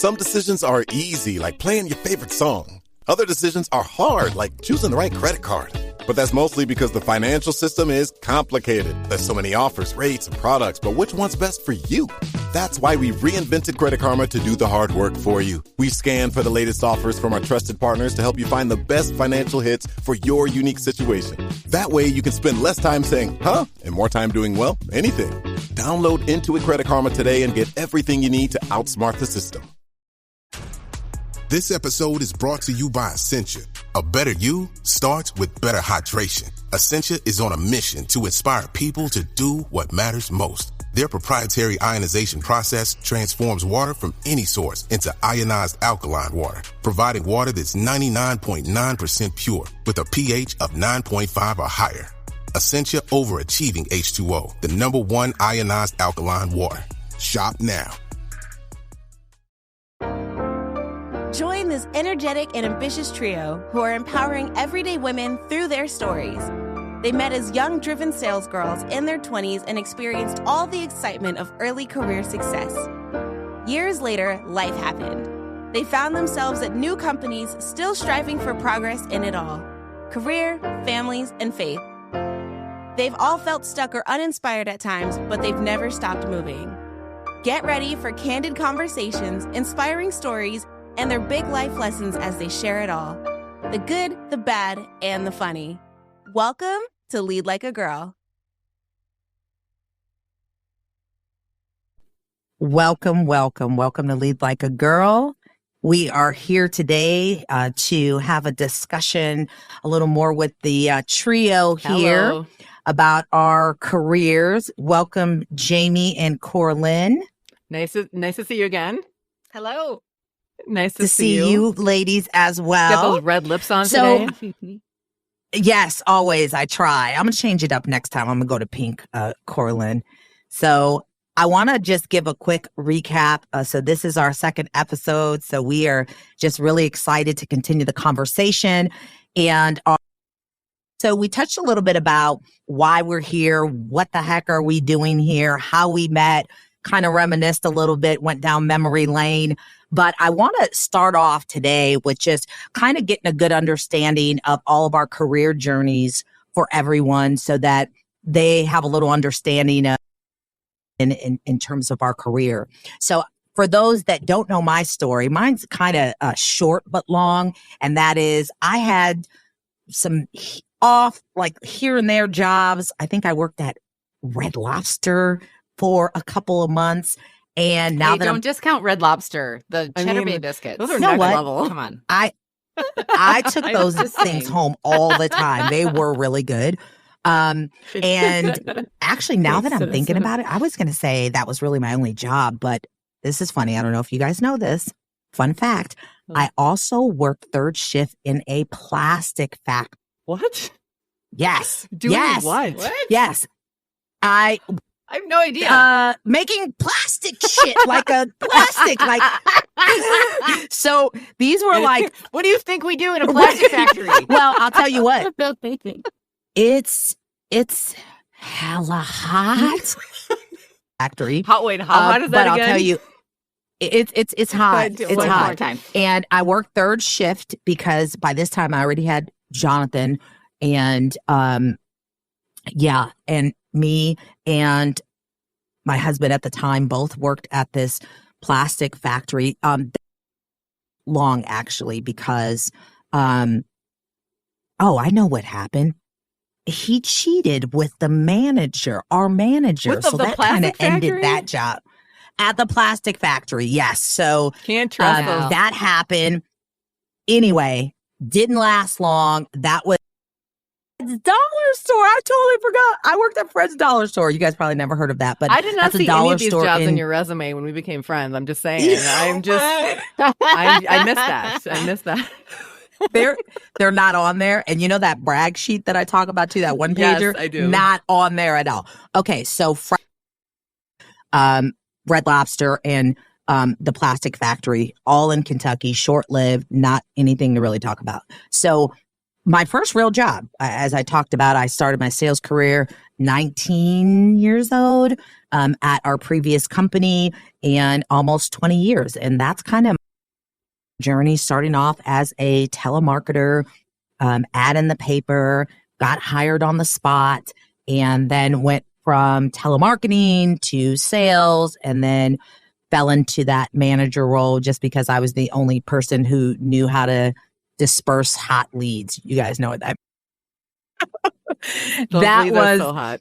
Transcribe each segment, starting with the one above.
Some decisions are easy, like playing your favorite song. Other decisions are hard, like choosing the right credit card. But that's mostly because the financial system is complicated. There's so many offers, rates, and products, but which one's best for you? That's why we reinvented Credit Karma to do the hard work for you. We scan for the latest offers from our trusted partners to help you find the best financial hits for your unique situation. That way you can spend less time saying, huh, and more time doing, well, anything. Download Intuit Credit Karma today and get everything you need to outsmart the system. This episode is brought to you by Essentia. A better you starts with better hydration. Essentia is on a mission to inspire people to do what matters most. Their proprietary ionization process transforms water from any source into ionized alkaline water, providing water that's 99.9% pure with a pH of 9.5 or higher. Essentia overachieving H2O, the #1 ionized alkaline water. Shop now. Join this energetic and ambitious trio who are empowering everyday women through their stories. They met as young, driven sales girls in their 20s and experienced all the excitement of early career success. Years later, life happened. They found themselves at new companies, still striving for progress in it all: career, families, and faith. They've all felt stuck or uninspired at times, but they've never stopped moving. Get ready for candid conversations, inspiring stories, and their big life lessons as they share it all. The good, the bad, and the funny. Welcome to Lead Like a Girl. Welcome to Lead Like a Girl. We are here today to have a discussion a little more with the trio here. Hello. About our careers. Welcome, Jamie and Coralyn. Nice to see you again. Hello. Nice to see you ladies as well. Get those red lips on today. Yes, always. I try. I'm going to change it up next time. I'm going to go to pink, Coralyn. So I want to just give a quick recap. So this is our second episode. So we are just really excited to continue the conversation. And so we touched a little bit about why we're here, what the heck are we doing here, how we met, kind of reminisced a little bit, went down memory lane. But I want to start off today with just kind of getting a good understanding of all of our career journeys for everyone so that they have a little understanding of in terms of our career. So for those that don't know my story, mine's kind of short but long. And that is I had some off like here and there jobs. I think I worked at Red Lobster for a couple of months. And now don't discount Red Lobster, the Cheddar Bay biscuits. Those are know next what? level. Come on. I took those things home all the time. They were really good. And actually, now that I'm thinking about it, I was going to say that was really my only job. But this is funny. I don't know if you guys know this. Fun fact. I also worked third shift in a plastic factory. What? Yes. Doing yes. what? Yes. I have no idea. Making plastic shit like a plastic, like. So these were like, what do you think we do in a plastic factory? Well, I'll tell you what. It's hella hot. Factory. How hot is that but again? I'll tell you, it's hot. It's hot. Time. And I worked third shift because by this time I already had Jonathan and and me and my husband at the time both worked at this plastic factory. Long actually, because I know what happened. He cheated with the manager, our manager. So that kind of ended that job at the plastic factory. Yes. So can't trust those. That happened. Anyway, didn't last long. That was dollar store. I totally forgot. I worked at Fred's dollar store. You guys probably never heard of that, but I did not see any of these jobs in your resume when we became friends. I'm just saying. I missed that. They're not on there. And you know that brag sheet that I talk about too, that one pager? Yes, I do. Not on there at all. Okay, so Red Lobster and the plastic factory, all in Kentucky, short-lived, not anything to really talk about. So my first real job, as I talked about, I started my sales career 19 years old at our previous company and almost 20 years. And that's kind of my journey, starting off as a telemarketer, ad in the paper, got hired on the spot, and then went from telemarketing to sales, and then fell into that manager role just because I was the only person who knew how to disperse hot leads. You guys know what that that was so hot.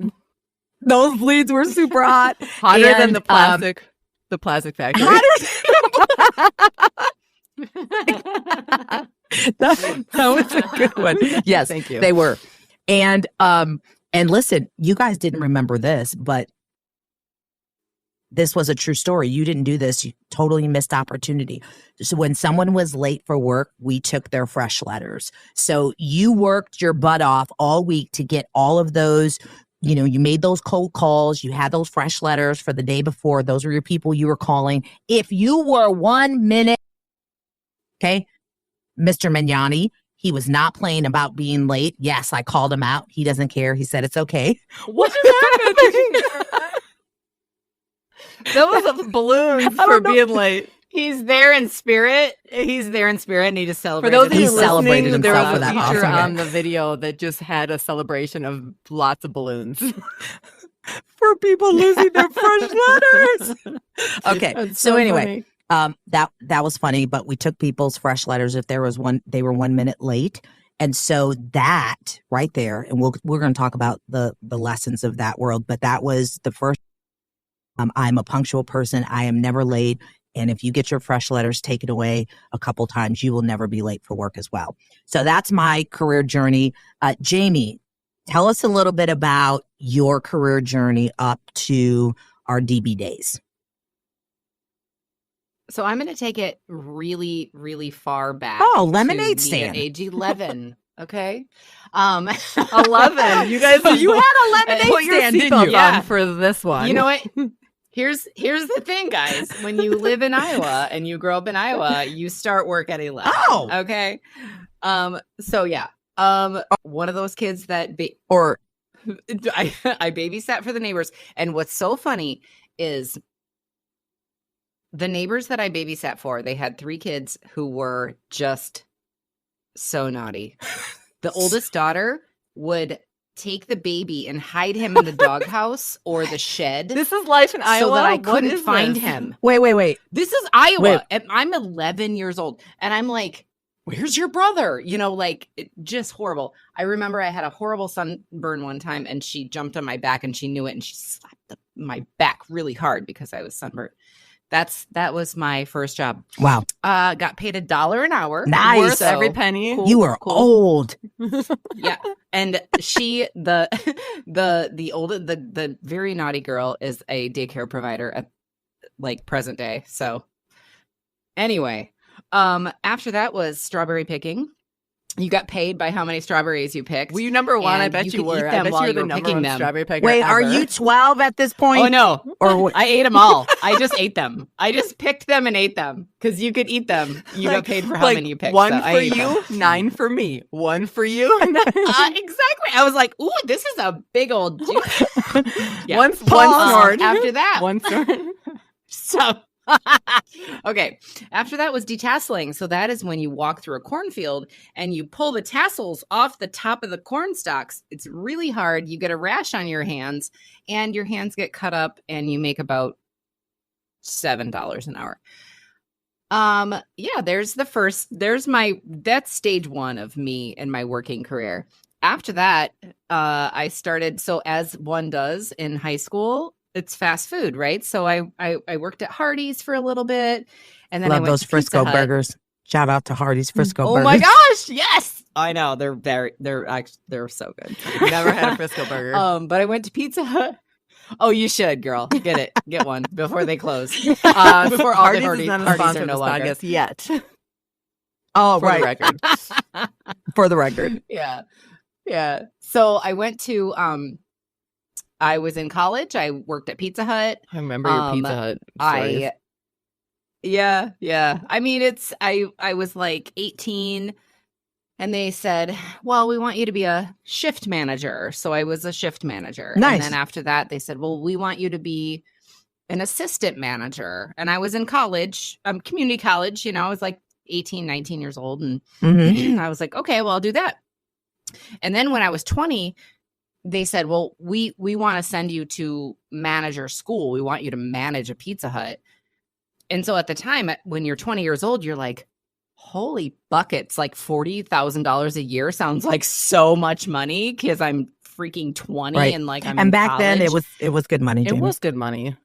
Those leads were super hot. Hotter than the plastic factory. that was a good one. Yes, thank you. They were. And listen, you guys didn't remember this, but this was a true story. You didn't do this. You totally missed opportunity. So when someone was late for work, we took their fresh letters. So you worked your butt off all week to get all of those, you made those cold calls. You had those fresh letters for the day before. Those were your people you were calling. If you were 1 minute, okay, Mr. Mignani, he was not playing about being late. Yes, I called him out. He doesn't care. He said it's okay. What is happening? That was a balloon for being late. He's there in spirit. And he just celebrated. For those of you celebrated listening, there himself was for a that feature awesome on the video that just had a celebration of lots of balloons. For people losing their fresh letters. Okay, That's so anyway, funny. that was funny, but we took people's fresh letters if there was one, they were 1 minute late. And so that right there, and we're going to talk about the lessons of that world, but that was the first. I'm a punctual person. I am never late. And if you get your fresh letters taken away a couple times, you will never be late for work as well. So that's my career journey. Jamie, tell us a little bit about your career journey up to our DB days. So I'm going to take it really, really far back. Oh, lemonade to stand. At age 11. Okay. 11. You guys, you had a lemonade put your stand, didn't seatbelt you? Yeah. on for this one. You know what? Here's the thing, guys. When you live in Iowa and you grow up in Iowa, you start work at 11. Oh. Okay. So yeah. One of those kids that I babysat for the neighbors. And what's so funny is the neighbors that I babysat for, they had 3 kids who were just so naughty. The oldest daughter would take the baby and hide him in the doghouse or the shed. This is life in Iowa. So that I What couldn't is find this? him. Wait. This is Iowa. Wait. And I'm 11 years old. And I'm like, where's your brother? Just horrible. I remember I had a horrible sunburn one time and she jumped on my back and she knew it and she slapped my back really hard because I was sunburned. That was my first job. Wow. Got paid $1 an hour. Nice. Worth So every penny. cool. You were old. Yeah. And she, the very naughty girl is a daycare provider at present day. So anyway, after that was strawberry picking. You got paid by how many strawberries you picked. Were you number one? I And bet you you could were. eat I them bet while you were you the were number picking one them. strawberry picker Wait, are ever. you 12 at this point? Oh no. Or I ate them all. I just ate them. I just picked them and ate them because you could eat them. You got paid for how many you picked. One so I for ate you, them. 9 for me. 1 for you. Exactly. I was like, ooh, this is a big old juice. Yeah. One snort. After that. One snort. So, okay. After that was detasseling. So that is when you walk through a cornfield and you pull the tassels off the top of the corn stalks. It's really hard. You get a rash on your hands and your hands get cut up and you make about $7 an hour. Yeah, that's stage 1 of me and my working career. After that, I started, so as one does in high school, it's fast food, right? So I worked at Hardee's for a little bit, and then I love went those to Frisco Pizza Hut. burgers. Shout out to Hardee's Frisco burgers. Oh my gosh, yes! I know they're so good. Never had a Frisco burger. But I went to Pizza Hut. Oh, you should, girl. Get one before they close. Before all the Hardee's is not a Hardee's sponsor are of no this longer. podcast yet. Oh, For right. the record. For the record. Yeah. So I went to I was in college. I worked at Pizza Hut. I remember your Pizza Hut stories. Yeah. I mean, I was like 18, And they said, well, we want you to be a shift manager. So I was a shift manager. Nice. And then after that, they said, well, we want you to be an assistant manager. And I was in college, community college, I was like 18, 19 years old. And I was like, okay, well, I'll do that. And then when I was 20, they said, well, we want to send you to manager school. We want you to manage a Pizza Hut. And so at the time, when you're 20 years old, you're like, holy buckets, like $40,000 a year sounds like so much money because I'm freaking 20 and like I'm and in back college. then it was good money. Jamie. It was good money.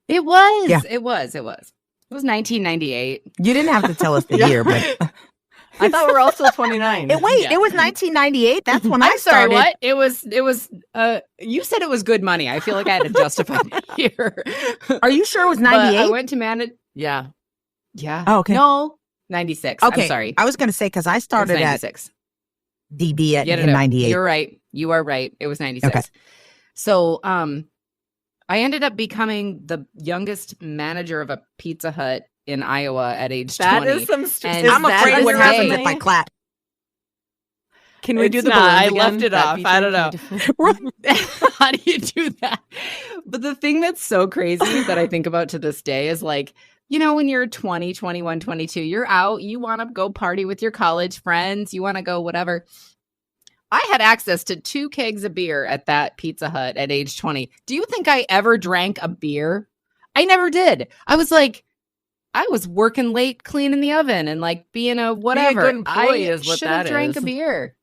It was. Yeah. It was. It was 1998. You didn't have to tell us the year, but I thought we were all still 29. it was 1998. That's when I I'm sorry, started. what? It was you said it was good money. I feel like I had to justify it here. Are you sure it was But 98? I went to manage. Yeah. Yeah. Oh, okay. No, 96. Okay. I'm sorry. I was going to say, because I started at 96. DB in No, 98. You're right. You are right. It was 96. Okay. So I ended up becoming the youngest manager of a Pizza Hut in Iowa at age 20. That is some And I'm afraid what happens day- if I clap. Can we do the not. balloons I again? left it That off. feature? I don't know. Can you do- How do you do that? But the thing that's so crazy that I think about to this day is like, when you're 20, 21, 22, you're out, you want to go party with your college friends, you want to go whatever. I had access to 2 kegs of beer at that Pizza Hut at age 20. Do you think I ever drank a beer? I never did. I was working late cleaning the oven and like being a whatever. good employee I is what should have that drank is. a beer.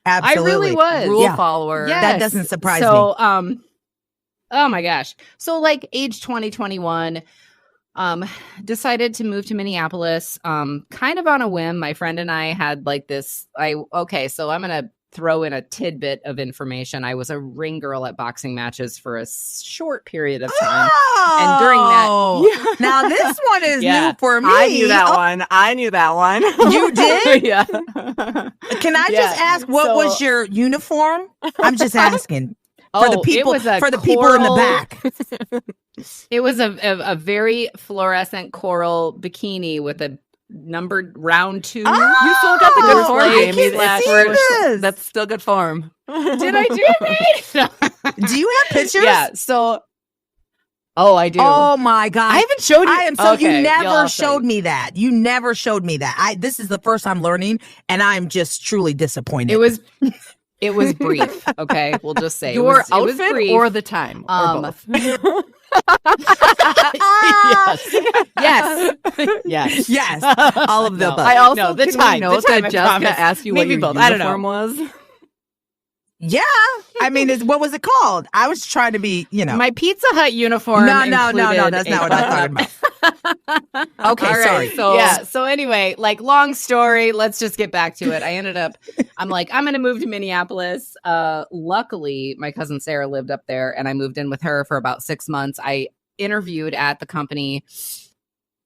Absolutely. I really was. Rule Yeah. follower. Yes. That doesn't surprise me. So, oh my gosh. So like age 20, 21, decided to move to Minneapolis, kind of on a whim. My friend and I had like this, so I'm going to throw in a tidbit of information. I was a ring girl at boxing matches for a short period of time. And during that, now this one is Yeah. new for me. I knew that Oh, one. I knew that one. You did? Yeah. Can I Yeah. just ask what was your uniform? I'm just asking for the people it was a in the coral- back. It was a very fluorescent coral bikini with a numbered round 2. You still got the Oh, good form, I Jamie. can see this. That's still good form. Did I do it? Do you have pictures? Yeah. So, I do. Oh my God. I haven't showed you. I am so Okay, you never I'll show showed you. me that. You never showed me that. This is the first I'm learning, and I'm just truly disappointed. It was brief. Okay, we'll just say Your it was outfit brief. or the time or both. yes, yes, yes, all of the No. above. I also No, the can we time, note the time, that I Jessica promise. asked you Maybe what your both. I don't know. uniform was. Yeah, I mean, what was it called? I was trying to be, My Pizza Hut uniform. No, included that's not what I'm talking about. Okay, All right, sorry. So anyway, like long story, let's just get back to it. I'm like, I'm going to move to Minneapolis. Luckily, my cousin Sarah lived up there and I moved in with her for about 6 months. I interviewed at the company.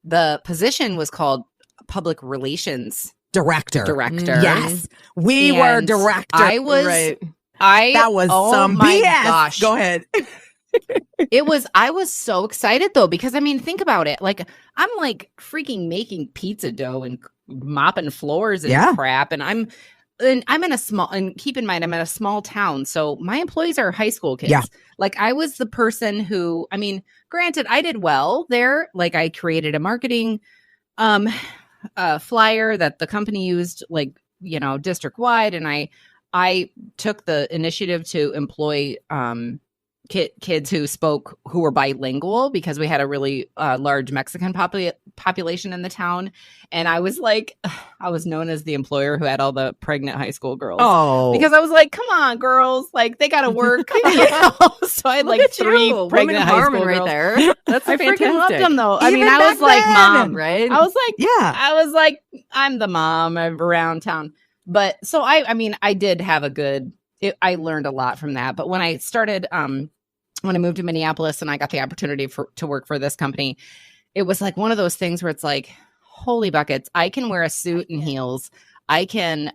The position was called public relations Director. Yes, we And were director. I was, Right. that was oh some my BS. gosh. Go ahead. I was so excited though, because I mean, think about it. Like I'm like freaking making pizza dough and mopping floors and Yeah. crap. And I'm in a small, and keep in mind, I'm in a small town. So my employees are high school kids. Yeah. Like I was the person who, I mean, granted, I did well there. Like I created a marketing, flyer that the company used, like, district wide. And I took the initiative to employ, kids who were bilingual, because we had a really large Mexican population in the town. And I was like, I was known as the employer who had all the pregnant high school girls. Oh, Because I was like, come on, girls, like they got to work. So I had like Look at 3 you. pregnant Women high empowerment school right girls. there. That's I fantastic. freaking loved them though. I Even mean, I back was like, then. mom, Right? I was like, yeah. I was like, I'm the mom around town. But so I mean, I did have I learned a lot from that. But when I started, when I moved to Minneapolis and I got the opportunity to work for this company, it was like one of those things where it's like, holy buckets, I can wear a suit and heels. I can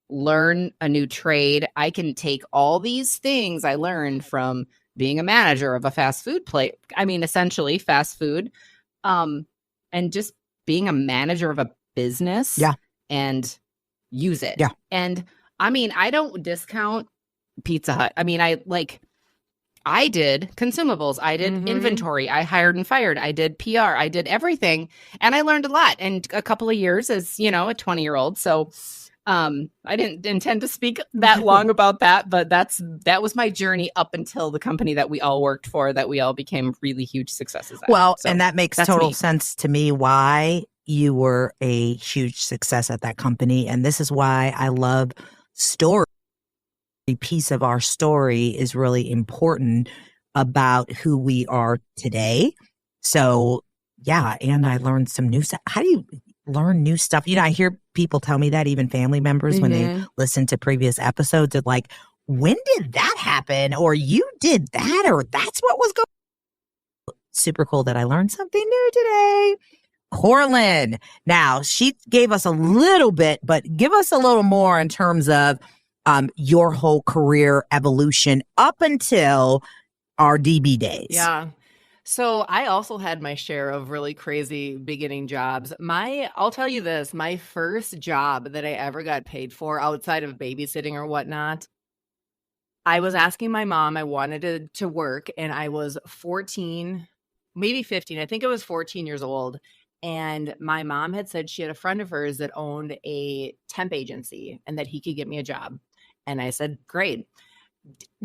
learn a new trade. I can take all these things I learned from being a manager of a fast food place. I mean, essentially fast food, and just being a manager of a business. Yeah. And, use it. Yeah. And I mean, I don't discount Pizza Hut. I mean, I did consumables. I did inventory. I hired and fired. I did PR. I did everything. And I learned a lot in a couple of years as, a 20-year-old. So I didn't intend to speak that long about that, but that was my journey up until the company that we all worked for, that we all became really huge successes at. Well, so and that makes total sense to me why you were a huge success at that company. And this is why I love story. A piece of our story is really important about who we are today. So yeah, and I learned some new stuff. How do you learn new stuff? I hear people tell me that, even family members, when they listen to previous episodes, they're like, when did that happen? Or you did that, or that's what was going on. Super cool that I learned something new today. Coralyn. Now, she gave us a little bit, but give us a little more in terms of your whole career evolution up until our DB days. Yeah. So I also had my share of really crazy beginning jobs. I'll tell you this, my first job that I ever got paid for outside of babysitting or whatnot, I was asking my mom, I wanted to work, and I was 14, maybe 15. I think I was 14 years old. And my mom had said she had a friend of hers that owned a temp agency and that he could get me a job. And I said, great.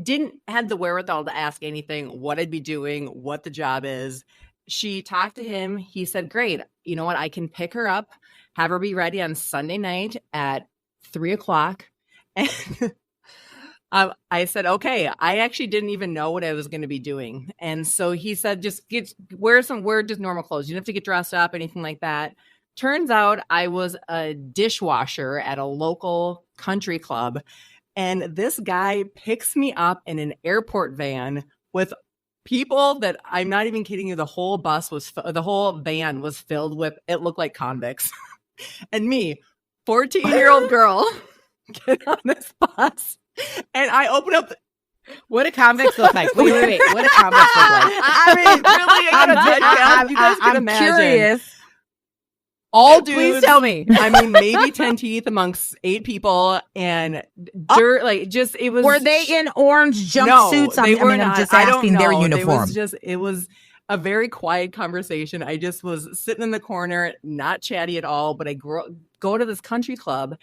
Didn't have the wherewithal to ask anything, what I'd be doing, what the job is. She talked to him. He said, great. You know what? I can pick her up, have her be ready on Sunday night at 3:00. And I said, okay. I actually didn't even know what I was going to be doing. And so he said, just wear just normal clothes. You don't have to get dressed up, anything like that. Turns out I was a dishwasher at a local country club. And this guy picks me up in an airport van with people that, I'm not even kidding you, the whole van was filled with, it looked like convicts. And me, 14-year-old girl, get on this bus. And I open up. What do convicts look like? Wait. What do convicts look like? I mean, really, you guys can imagine. Curious. All dudes. Please tell me. I mean, maybe 10 teeth amongst 8 people, and dirt. It was. Were they in orange jumpsuits? No, they were not. I'm just asking their uniform. It was a very quiet conversation. I just was sitting in the corner, not chatty at all. But I go to this country club,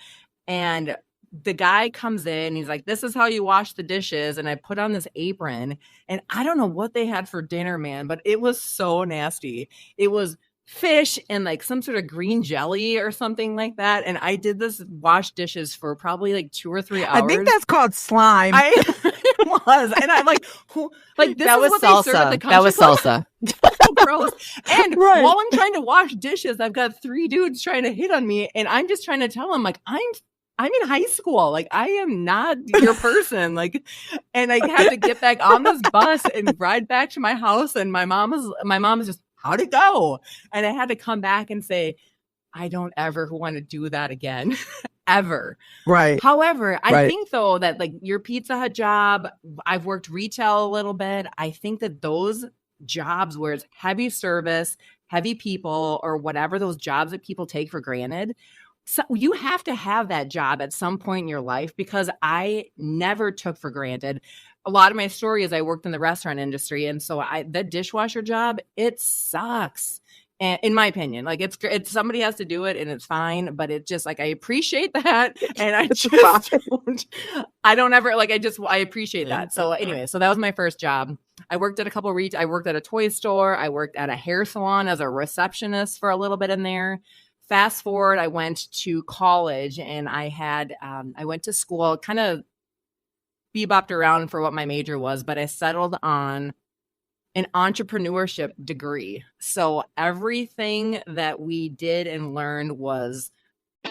and the guy comes in. He's like, "This is how you wash the dishes." And I put on this apron, and I don't know what they had for dinner, man, but it was so nasty. It was fish and like some sort of green jelly or something like that. And I did this wash dishes for probably like 2 or 3 hours. I think that's called slime. It was. And I'm like, this that is was what salsa. They serve at the country that was club. salsa. So gross. And while I'm trying to wash dishes, I've got 3 dudes trying to hit on me. And I'm just trying to tell them, like, I'm in high school. Like, I am not your person. Like, and I had to get back on this bus and ride back to my house. And my mom is just, how'd it go? And I had to come back and say, I don't ever want to do that again. Ever. Right. However, I think though that like your Pizza Hut job, I've worked retail a little bit. I think that those jobs where it's heavy service, heavy people, or whatever those jobs that people take for granted, so you have to have that job at some point in your life, because I never took for granted. A lot of my story is I worked in the restaurant industry. And so the dishwasher job, it sucks. And in my opinion, like it's somebody has to do it and it's fine, but it just like, I appreciate that. And I appreciate that. So anyway, so that was my first job. I worked at I worked at a toy store. I worked at a hair salon as a receptionist for a little bit in there. Fast forward, I went to college and I went to school, kind of bebopped around for what my major was, but I settled on an entrepreneurship degree. So everything that we did and learned was...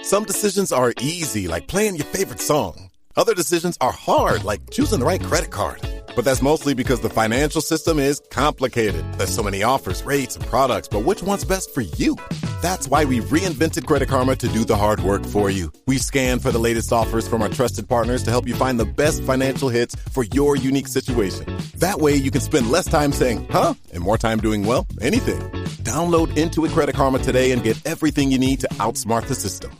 Some decisions are easy, like playing your favorite song. Other decisions are hard, like choosing the right credit card. But that's mostly because the financial system is complicated. There's so many offers, rates, and products, but which one's best for you? That's why we reinvented Credit Karma to do the hard work for you. We scan for the latest offers from our trusted partners to help you find the best financial hits for your unique situation. That way you can spend less time saying, huh, and more time doing, well, anything. Download Intuit Credit Karma today and get everything you need to outsmart the system.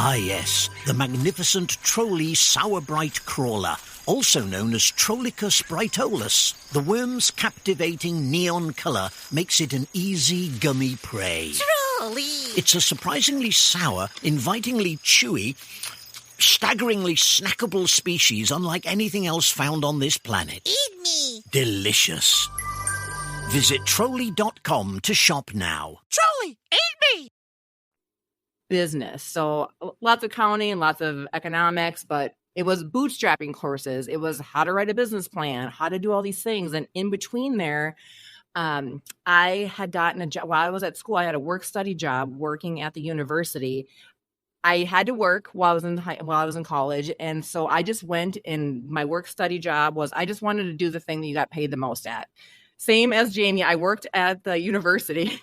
Ah, yes, the magnificent Trolley Sourbright Crawler, also known as Trollicus brightolus. The worm's captivating neon colour makes it an easy, gummy prey. Trolley! It's a surprisingly sour, invitingly chewy, staggeringly snackable species unlike anything else found on this planet. Eat me! Delicious. Visit Trolley.com to shop now. Trolley, eat me! Business. So lots of accounting, lots of economics, but it was bootstrapping courses. It was how to write a business plan, how to do all these things. And in between there, I had gotten a job while I was at school. I had a work-study job working at the university. I had to work while I was in college. And so I just went, and my work-study job was, I just wanted to do the thing that you got paid the most at. Same as Jamie, I worked at the university.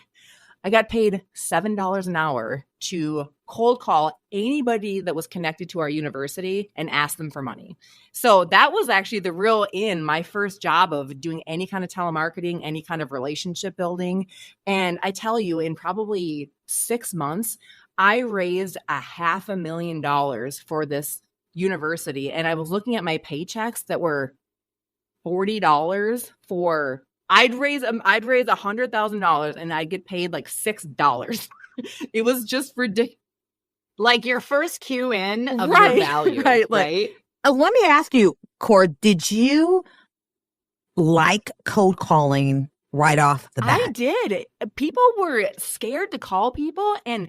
I got paid $7 an hour to cold call anybody that was connected to our university and ask them for money. So that was actually the real my first job of doing any kind of telemarketing, any kind of relationship building. And I tell you, in probably 6 months, I raised $500,000 for this university. And I was looking at my paychecks that were $40 for... I'd raise $100,000 and I'd get paid like $6. It was just ridiculous. Like your first cue in of Right, your value, right, right? Let me ask you, Cor, did you like cold calling right off the bat? I did. People were scared to call people, and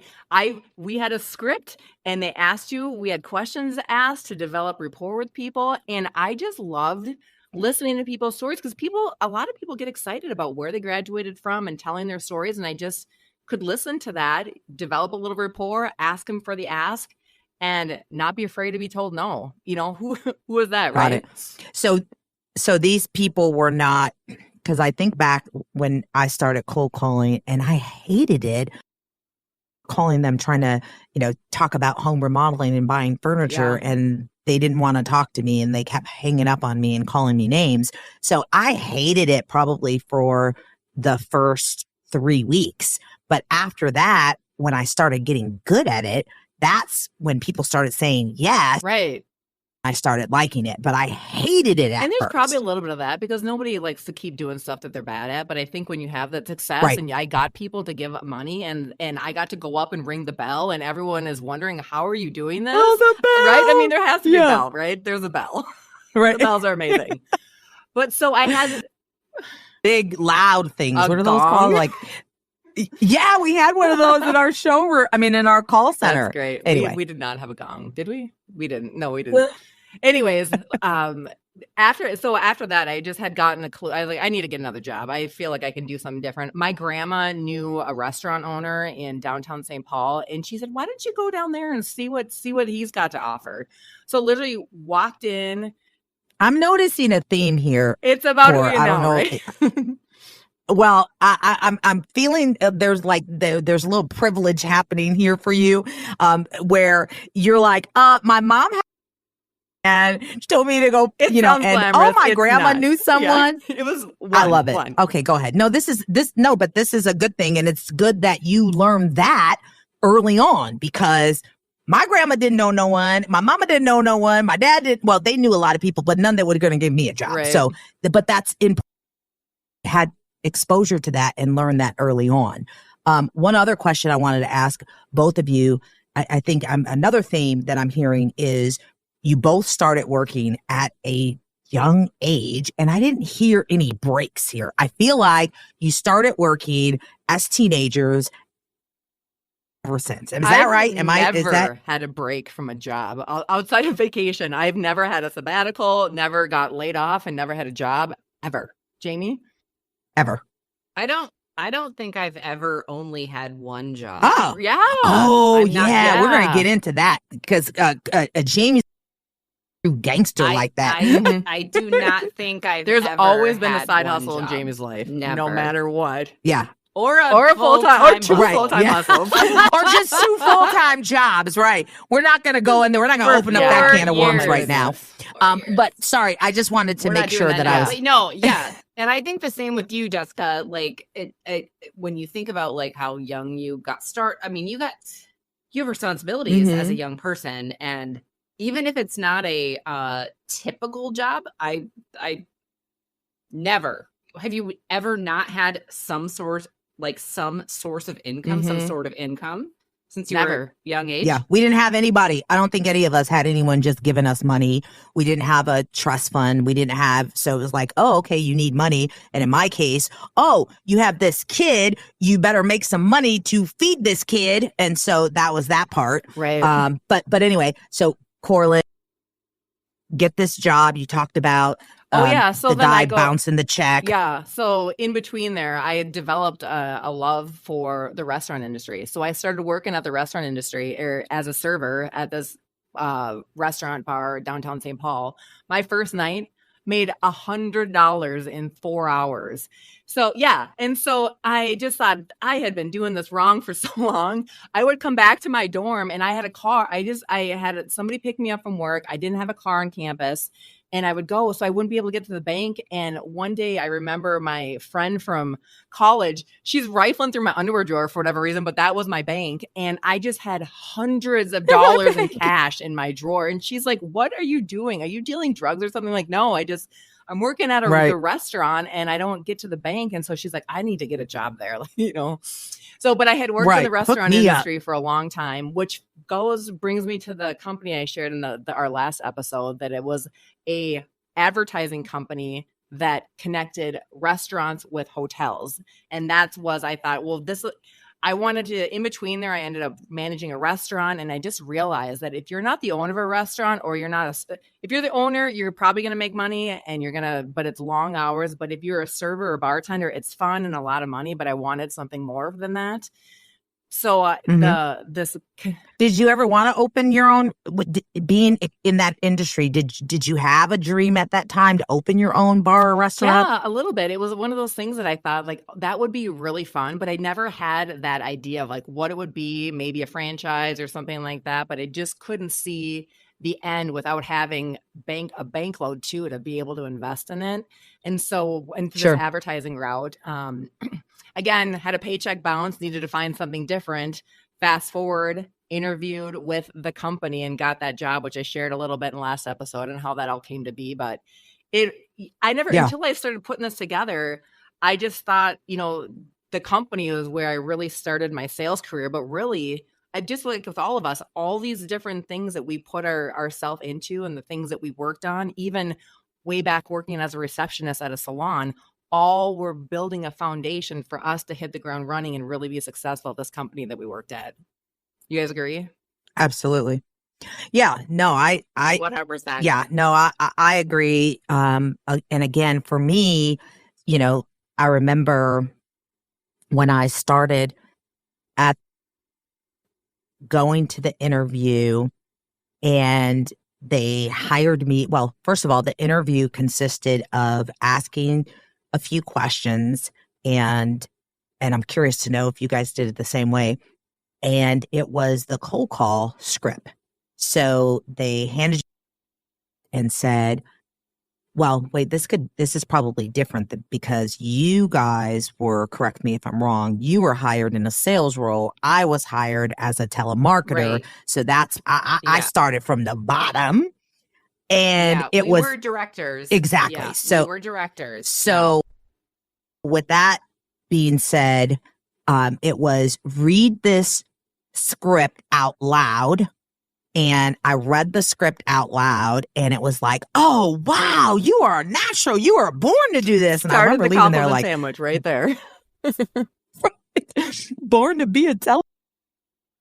we had a script, and they asked you. We had questions asked to develop rapport with people, and I just loved listening to people's stories because a lot of people get excited about where they graduated from and telling their stories, and I just could listen to that, develop a little rapport, ask them for the ask, and not be afraid to be told no. You know, who is that, Got right? it. So these people were not, because I think back when I started cold calling, and I hated it, calling them trying to, talk about home remodeling and buying furniture, and they didn't want to talk to me, and they kept hanging up on me and calling me names. So I hated it probably for the first 3 weeks. But after that, when I started getting good at it, that's when people started saying yes. Right. I started liking it, but I hated it at And there's first. probably a little bit of that because nobody likes to keep doing stuff that they're bad at. But I think when you have that success, Right. and I got people to give up money, and I got to go up and ring the bell, and everyone is wondering, how are you doing this? Oh, the bell! Right? I mean, there has to be Yeah. a bell, right? There's a bell. Right. The bells are amazing. But so I had Big, loud things. A What are those gong? called? Like, yeah, we had one of those in our showroom. I mean, in our call center. That's great. Anyway. We did not have a gong, did we? We didn't. No, we didn't. Anyways, after that, I just had gotten a clue. I was like, I need to get another job. I feel like I can do something different. My grandma knew a restaurant owner in downtown St. Paul, and she said, "Why don't you go down there and see what he's got to offer?" So literally walked in. I'm noticing a theme here. It's about Cor, who you I don't know. right? Well, I'm feeling there's a little privilege happening here for you, where you're like, my mom and she told me to go, It and sounds glamorous. my It's grandma not. knew someone. Yeah. It was. I love it. One. Okay, go ahead. No, but this is a good thing, and it's good that you learned that early on because my grandma didn't know no one, my mama didn't know no one, my dad didn't. Well, they knew a lot of people, but none that were going to give me a job. Right. So, but that's had exposure to that and learned that early on. One other question I wanted to ask both of you, I think another theme that I'm hearing is you both started working at a young age, and I didn't hear any breaks here. I feel like you started working as teenagers ever since. Is that right? Is that had a break from a job outside of vacation? I've never had a sabbatical, never got laid off, and never had a job ever. Jamie? Ever? I don't think I've ever only had one job. Oh, Yeah. Oh, I'm not- yeah. We're going yeah. to get into that because Jamie's a gangster like that. I do not think I've There's ever always been a had side one hustle in job. Jamie's life, no Never. matter what. Yeah. Or a full-time, or two Right, full-time yeah. hustles. Or just 2 full-time jobs, right? We're not going to go in there. We're not going to For open up that 4 can of worms years. right now. But sorry, I just wanted to We're make not doing sure that I now. was. No, yeah. And I think the same with you, Jessica. Like, when you think about like how young you got started, I mean, you you have responsibilities as a Mhm. young person, and even if it's not a typical job, I never have you ever not had some source of income, some Mhm. sort of income since you were Never. young age? Yeah, we didn't have anybody. I don't think any of us had anyone just giving us money. We didn't have a trust fund. We didn't have, so it was like, oh, okay, you need money. And in my case, oh, you have this kid, you better make some money to feed this kid. And so that was that part. Right. But anyway, so Coralyn, get this job you talked about. Oh, yeah. So the then guy I go, bouncing the check. yeah. So in between there, I had developed a love for the restaurant industry. So I started working at the restaurant industry as a server at this restaurant bar downtown St. Paul. My first night made $100 in 4 hours. So yeah. And so I just thought I had been doing this wrong for so long. I would come back to my dorm and I had a car. I had somebody pick me up from work. I didn't have a car on campus. And I would go, so I wouldn't be able to get to the bank. And one day I remember my friend from college, she's rifling through my underwear drawer for whatever reason, but that was my bank. And I just had hundreds of dollars in cash in my drawer. And she's like, what are you doing? Are you dealing drugs or something? Like, no, I'm working at the restaurant and I don't get to the bank. And so she's like, I need to get a job there, So, but I had worked in the restaurant industry for a long time, which brings me to the company I shared in our last episode, that it was a advertising company that connected restaurants with hotels. And I thought, well, I wanted to, in between there, I ended up managing a restaurant. And I just realized that if you're not the owner of a restaurant, or if you're the owner, you're probably going to make money but it's long hours. But if you're a server or bartender, it's fun and a lot of money, but I wanted something more than that. So Did you ever want to open your own, being in that industry? Did you have a dream at that time to open your own bar or restaurant? Yeah, a little bit. It was one of those things that I thought like that would be really fun, but I never had that idea of like what it would be, maybe a franchise or something like that. But I just couldn't see the end without having a bank load too to be able to invest in it. And so into this advertising route, again, had a paycheck bounce, needed to find something different. Fast forward, interviewed with the company and got that job, which I shared a little bit in the last episode and how that all came to be. But until I started putting this together, I just thought, the company was where I really started my sales career. But really, I just like with all of us, all these different things that we put ourselves into and the things that we worked on, even way back working as a receptionist at a salon, all were building a foundation for us to hit the ground running and really be successful at this company that we worked at. You guys agree? Absolutely. Yeah, no, I 100%. Yeah, no, I agree. And again, for me, I remember when I started at going to the interview and they hired me. Well, first of all, the interview consisted of asking a few questions, and I'm curious to know if you guys did it the same way. And it was the cold call script. So they handed you and said, well, wait, this is probably different because you guys were, correct me if I'm wrong, you were hired in a sales role. I was hired as a telemarketer. Right. So that's, I started from the bottom. And we were directors. Exactly. Yeah, so we were directors. So with that being said, it was read this script out loud. And I read the script out loud and it was like, oh, wow, you are a natural. You are born to do this. And I remember leaving there like, sandwich right there. Born to be a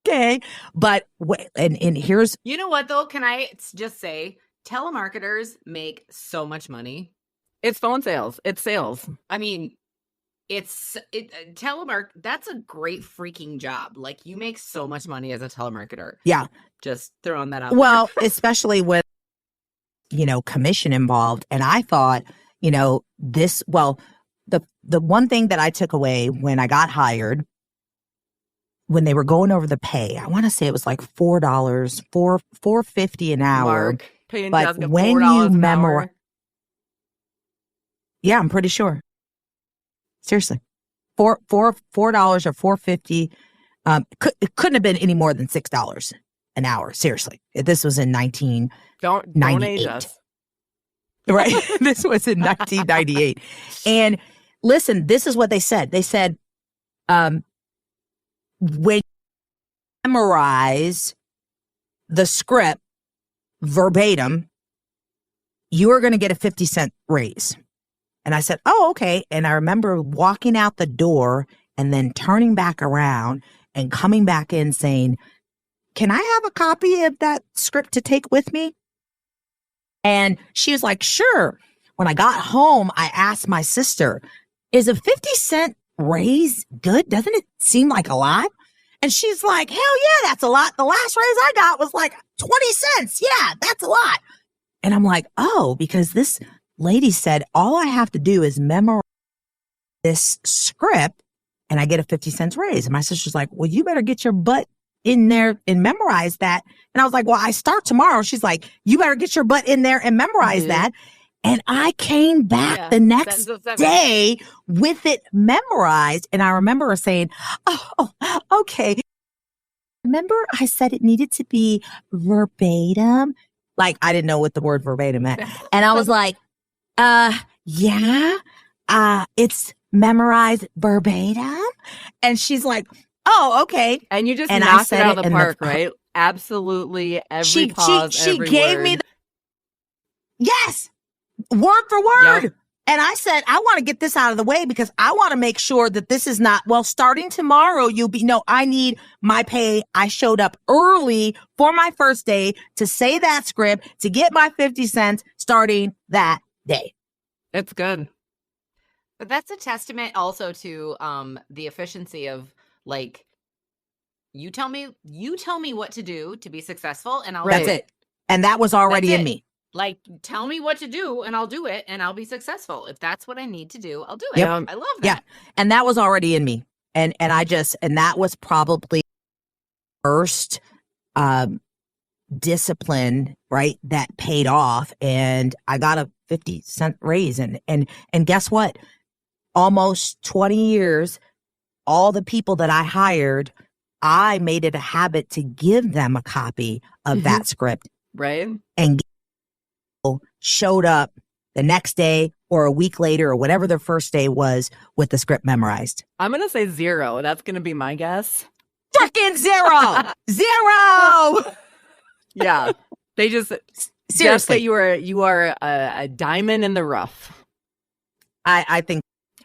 Okay. But, and here's. You know what though? Can I just say telemarketers make so much money. It's phone sales. It's sales. I mean, that's a great freaking job. Like you make so much money as a telemarketer. Yeah. Just throwing that out. Well, especially with, commission involved. And I thought, the one thing that I took away when I got hired, when they were going over the pay, I want to say it was like $4.50 an hour. Mark, paying but Jessica when $4 you an memorize, hour. Yeah, I'm pretty sure. Seriously, $4 or $4.50 It couldn't have been any more than $6 an hour. Seriously. This was in 1998. Don't age us. Right. This was in 1998. And listen, this is what they said. They said, when you memorize the script verbatim, you are going to get a 50-cent raise. And I said, oh, okay. And I remember walking out the door and then turning back around and coming back in saying, can I have a copy of that script to take with me? And she was like, sure. When I got home, I asked my sister, is a 50-cent raise good? Doesn't it seem like a lot? And she's like, hell yeah, that's a lot. The last raise I got was like 20 cents. Yeah, that's a lot. And I'm like, oh, because this lady said, all I have to do is memorize this script and I get a 50 cents raise. And my sister's like, well, you better get your butt in there and memorize that. And I was like, well, I start tomorrow. She's like, you better get your butt in there and memorize that. And I came back the next day with it memorized. And I remember her saying, oh, okay. Remember I said it needed to be verbatim? Like, I didn't know what the word verbatim meant. And I was like, yeah, it's memorized verbatim. And she's like, oh, okay. And you just knocked it out of the park, right? Absolutely. Every pause, she every gave word. me yes, word for word. Yep. And I said, I want to get this out of the way because I want to make sure that this is not, well, starting tomorrow, I need my pay. I showed up early for my first day to say that script, to get my 50 cents starting that day. It's good. But that's a testament also to the efficiency of, like, you tell me what to do to be successful, and I'll do That's it. And that was already in me. Like, tell me what to do and I'll do it and I'll be successful. If that's what I need to do, I'll do it. Yep. I love that. Yeah. And that was already in me. And that was probably first discipline, right? That paid off. And I got a 50-cent raise. And guess what? Almost 20 years, all the people that I hired, I made it a habit to give them a copy of that script. Right. And showed up the next day or a week later or whatever their first day was with the script memorized. I'm going to say 0. That's going to be my guess. Freaking 0. 0. Yeah. They just Seriously. You are a diamond in the rough. I think.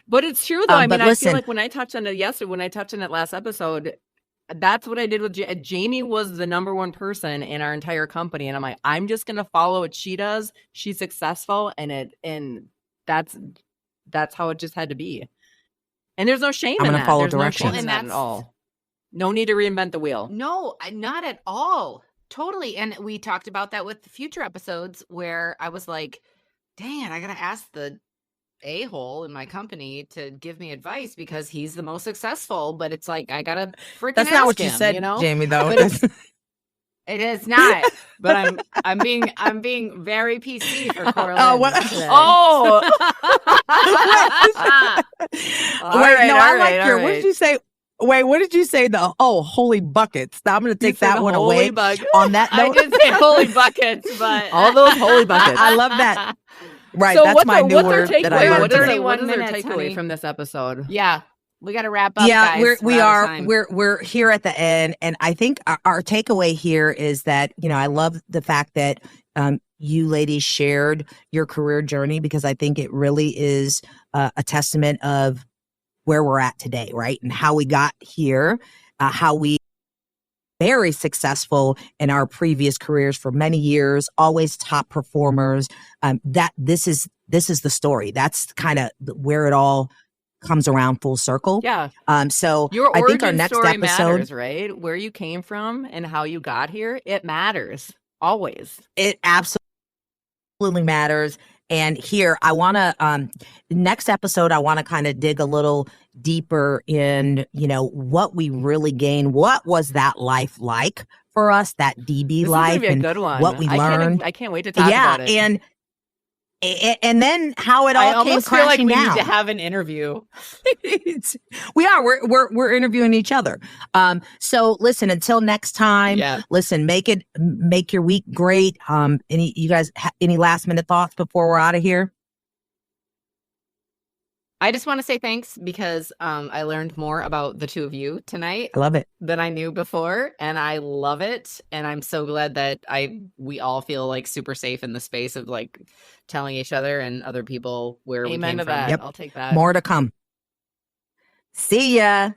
But it's true though. I mean, I feel listen, like when I touched on it last episode, that's what I did with Jamie. Was the number one person in our entire company, and I'm like, I'm just gonna follow what she does. She's successful, and that's how it just had to be. And there's no shame in that. I'm gonna follow there's directions. no shame in that at all. No need to reinvent the wheel. No, not at all. Totally. And we talked about that with the future episodes where I was like, dang, I gotta ask the a-hole in my company to give me advice because he's the most successful, but it's like I gotta freaking that's not what you him, said, Jamie, though. It is not, but I'm being very PC for Coralyn. Oh, what? Oh, I like your. What did you say? Wait, what did you say? Holy buckets. Now I'm going to take that one away. On that note, I did say holy buckets, but all those holy buckets. I love that. Right, so that's my new word that I learned. What is their takeaway from this episode? Yeah, we got to wrap up. Yeah, guys. we're here at the end, and I think our takeaway here is that I love the fact that you ladies shared your career journey because I think it really is a testament of where we're at today, right, and how we got here, how we very successful in our previous careers for many years, always top performers. That this is the story. That's kind of where it all comes around full circle. Yeah. So your I think our origin next story episode matters, right? Where you came from and how you got here, it matters always. It absolutely matters. And here I want to next episode I want to kind of dig a little deeper in what we really gained. What was that life like for us? That DB this life is gonna be and a good one. what we learned. I can't wait to talk about it. And And then how it I all came almost feel like crashing we down. need to have an interview. We're interviewing each other. So listen, until next time, listen, make your week great. You guys any last minute thoughts before we're out of here? I just want to say thanks because I learned more about the two of you tonight. I love it. Than I knew before, and I love it. And I'm so glad that we all feel like super safe in the space of like telling each other and other people where we came from. That. Yep. I'll take that. More to come. See ya.